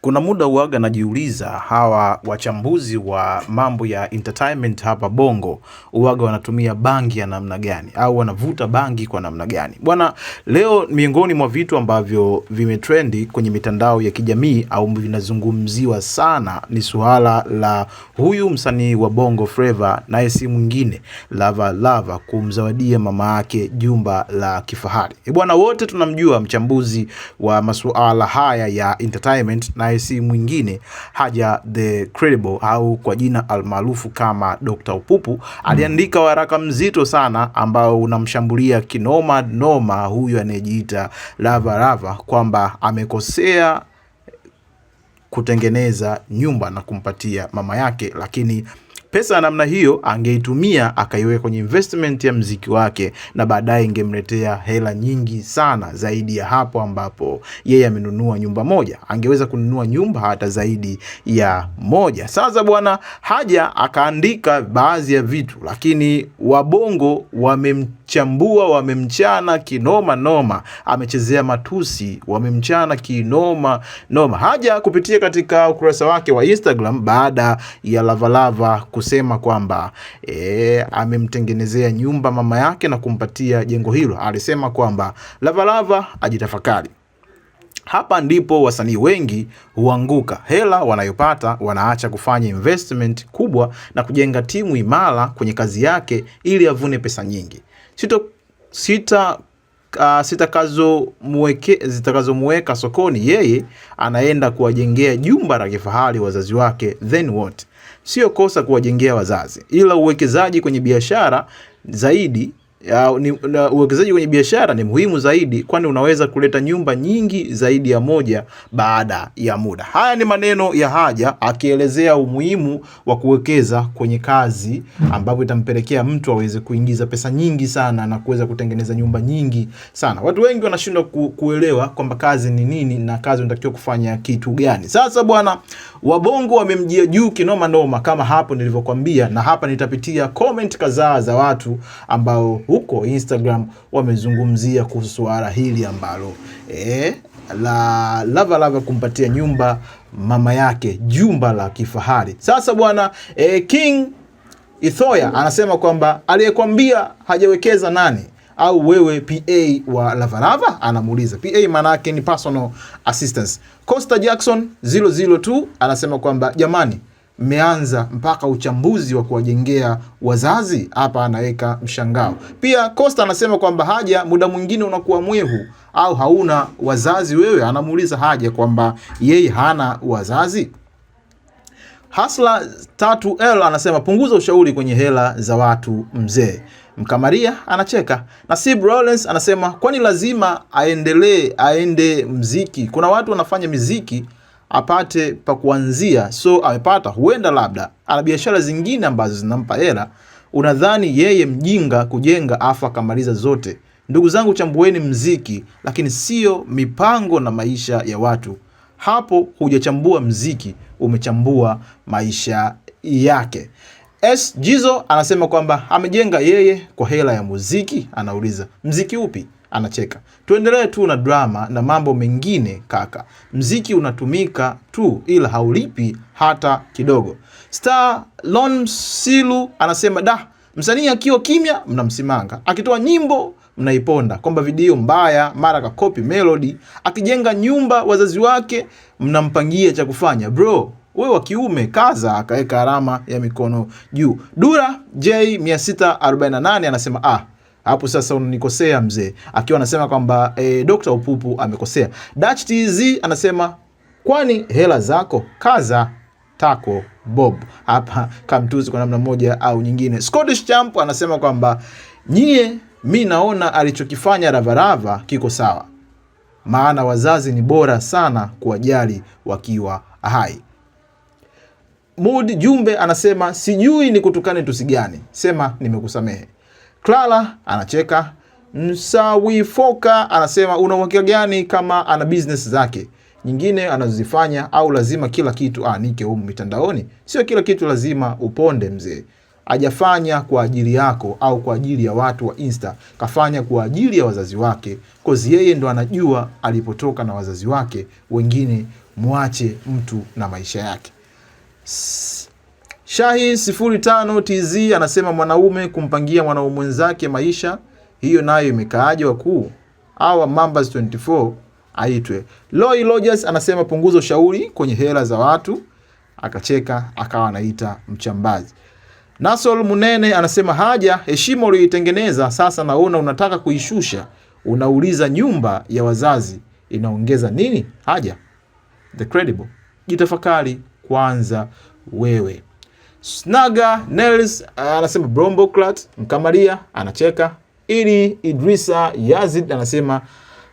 Kuna muda uwaga najiuliza hawa wachambuzi wa mambo ya entertainment hapa Bongo uwaga wanatumia bangi ya namna gani au wanavuta bangi kwa namna gani. Bwana, leo miongoni mwa vitu ambavyo vimetrendi kwenye mitandao ya kijamii au vinazungumziwa sana ni suala la huyu msanii wa Bongo Flava naye si mwingine Lava Lava kumzawadia mama yake jumba la kifahari. Bwana, wote tunamjua mchambuzi wa masuala haya ya entertainment na si mwingine Haja the Credible au kwa jina almaarufu kama Dr. Upupu. Aliandika waraka mzito sana ambao unamshambulia kinoma noma huyu anayejiita Lava Lava kwamba amekosea kutengeneza nyumba na kumpatia mama yake, lakini pesa namna hiyo angeitumia akaiweka kwenye investment ya mziki wake na baadaye ingemletea hela nyingi sana zaidi ya hapo ambapo yeye amenunua nyumba moja. Angeweza kununua nyumba hata zaidi ya moja. Sasa bwana Haja akaandika baadhi ya vitu, lakini wabongo wamemchambua, wamemchana kinoma noma, amechezea matusi, wamemchana kinoma noma. Haja kupitia katika ukurasa wake wa Instagram baada ya Lava Lava kusema kwamba amemtengenezea nyumba mama yake na kumpatia jengo hilo, alisema kwamba Lava Lava ajitafakari. Hapa ndipo wasanii wengi huanguka. Hela wanayopata wanaacha kufanya investment kubwa na kujenga timu imara kwenye kazi yake ili avune pesa nyingi. Zitakazomweka sokoni, yeye anaenda kuwajengea jumba la kifahari wazazi wake, then what? Sio kosa kuwajengea wazazi, ila uwekezaji kwenye biashara ni muhimu zaidi, kwani unaweza kuleta nyumba nyingi zaidi ya moja baada ya muda. Haya ni maneno ya Haja akielezea umuhimu wa kuwekeza kwenye kazi ambapo itampelekea mtu aweze kuingiza pesa nyingi sana na kuweza kutengeneza nyumba nyingi sana. Watu wengi wanashindwa kuelewa kwamba kazi ni nini na kazi unatakiwa kufanya kitu gani. Sasa bwana, wabongo wamemjia juu kinoma noma kama hapo nilivyokuambia, na hapa nitapitia comment kadhaa za watu ambao huko Instagram wamezungumzia kuhusu swala hili ambalo la Lava Lava kumpatia nyumba mama yake, jumba la kifahari. Sasa bwana King Ithoya anasema kwamba aliyekwambia hajawekeza nani? Au wewe PA wa Lava Lava? Anamuuliza. PA maana yake ni personal assistance. Costa Jackson 002 anasema kwamba jamani, mmeanza mpaka uchambuzi wa kuwajengea wazazi hapa, anaweka mshangao. Pia Costa anasema kwamba Haja, muda mwingine unakuwa mwehu au hauna wazazi wewe? Anamuuliza Haja kwamba yeye hana wazazi. Hasla 3L anasema punguza ushauri kwenye hela za watu mzee. Mkamaria anacheka. Nasib Rollins anasema kwani lazima aende mziki? Kuna watu wanafanya miziki apate pa kuanzia, so amepata, huenda labda ana biashara zingine ambazo zinampa hela. Unadhani yeye mjinga kujenga afa kamaliza zote? Ndugu zangu, chambueni mziki lakini sio mipango na maisha ya watu. Hapo hujachambua mziki, umechambua maisha yake. Jizo anasema kwamba amejenga yeye kwa hela ya muziki. Anauliza mziki upi? Anacheka. Tuendelee tu na drama na mambo mengine kaka. Mziki unatumika tu ila haulipi hata kidogo. Star Lon Silu anasema msanii akiwa kimya mnamsimanga, akitoa nyimbo mnaiponda kwamba video mbaya, mara ka copy melody. Akijenga nyumba wazazi wake mnampangia cha kufanya. Bro, wewe wa kiume kaza. Akaweka alama ya mikono juu. Dura J 648 anasema hapo sasa unanikosea mzee, akiwa anasema kwamba Dr. Upupu amekosea. Dutch TZ anasema kwani hela zako kaza tako Bob. Hapa kamtuzi kwa namna moja au nyingine. Scottish Champ anasema kwamba mi naona alichokifanya Lava Lava kiko sawa, maana wazazi ni bora sana kuwajali wakiwa hai. Mood Jumbe anasema sijui ni kutukane tusi gani, sema nimekusamehe. Clara anacheka. Msawifoka anasema una uhakika gani kama ana business zake nyingine anazozifanya, au lazima kila kitu anike humu mitandaoni? Sio kila kitu lazima uponde mzee. Hajafanya kwa ajili yako au kwa ajili ya watu wa Insta, kafanya kwa ajili ya wazazi wake, cause yeye ndo anajua alipotoka na wazazi wake, wengine muache mtu na maisha yake. Shahi 05 TZ anasema mwanaume kumpangia mwanaume mwenzake maisha, hiyo nayo imekaaje wakuu? Au Mambas 24 aitwe. Loy Rogers anasema punguza ushauri kwenye hela za watu, akacheka akawa anaita mchambazi. Nasol Munene anasema Haja, heshima uliyoitengeneza sasa naona unataka kuishusha. Unauliza nyumba ya wazazi inaongeza nini? Haja the credible, jitafakari kwanza wewe. Snaga Nels anasema Bromboclat Mkamaria, anacheka. Ili Idrisa Yazid anasema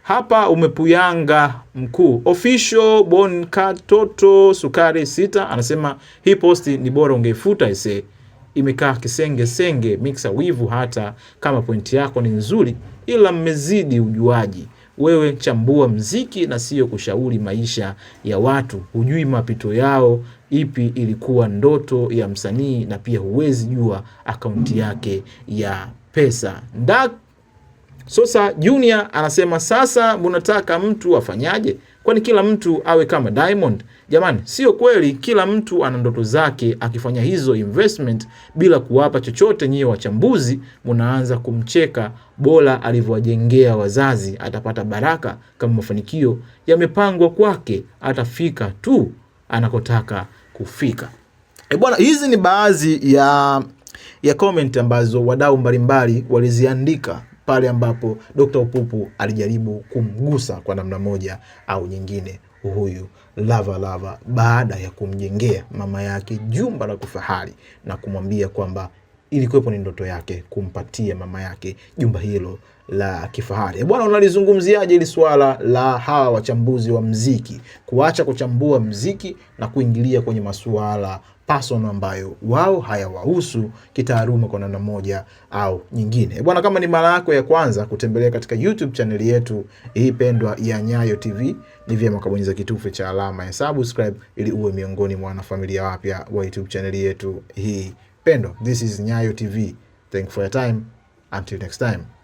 hapa umepuyanga mkuu. Official Bon Katoto Sukari 6 anasema hii posti ni bora ungeifuta ise, imekaa kisenge mixa wivu, hata kama pointi yako ni nzuri ila mmezidi ujuaji. Wewe chambua mziki na sio kushauri maisha ya watu. Hujui mapito yao, ipi ilikuwa ndoto ya msanii, na pia huwezi jua akaunti yake ya pesa. Ndak Sosa Junior anasema sasa munataka mtu afanyaje? Kwani kila mtu awe kama Diamond? Jamani, sio kweli, kila mtu ana ndoto zake. Akifanya hizo investment bila kuwapa chochote, nyie wachambuzi munaanza kumcheka. Bora alivyowajengea wazazi, atapata baraka. Kama mafanikio yamepangwa kwake, atafika tu anakotaka kufika. Bwana, hizi ni baadhi ya comment ambazo wadau mbalimbali waliziandika pale ambapo Dr. Upupu alijaribu kumgusa kwa namna moja au nyingine huyu Lava baada ya kumjengea mama yake jumba la kifahari na kumwambia kwamba ilikuwepo ni ndoto yake kumpatia mama yake jumba hilo la kifahari. Bwana, unalizungumziaje hili swala la hawa wachambuzi wa mziki kuacha kuchambua mziki na kuingilia kwenye masuala personal ambayo wao hayawahusu kitaaluma kwa namna moja au nyingine? Bwana, kama ni mara yako ya kwanza kutembelea katika YouTube channel yetu hii pendwa ya Nyayo TV, ni vyema kubonyeza kitufe cha alama ya subscribe ili uwe miongoni mwa wanafamilia wapya wa YouTube channel yetu hii pendwa. This is Nyayo TV. Thank you for your time. Until next time.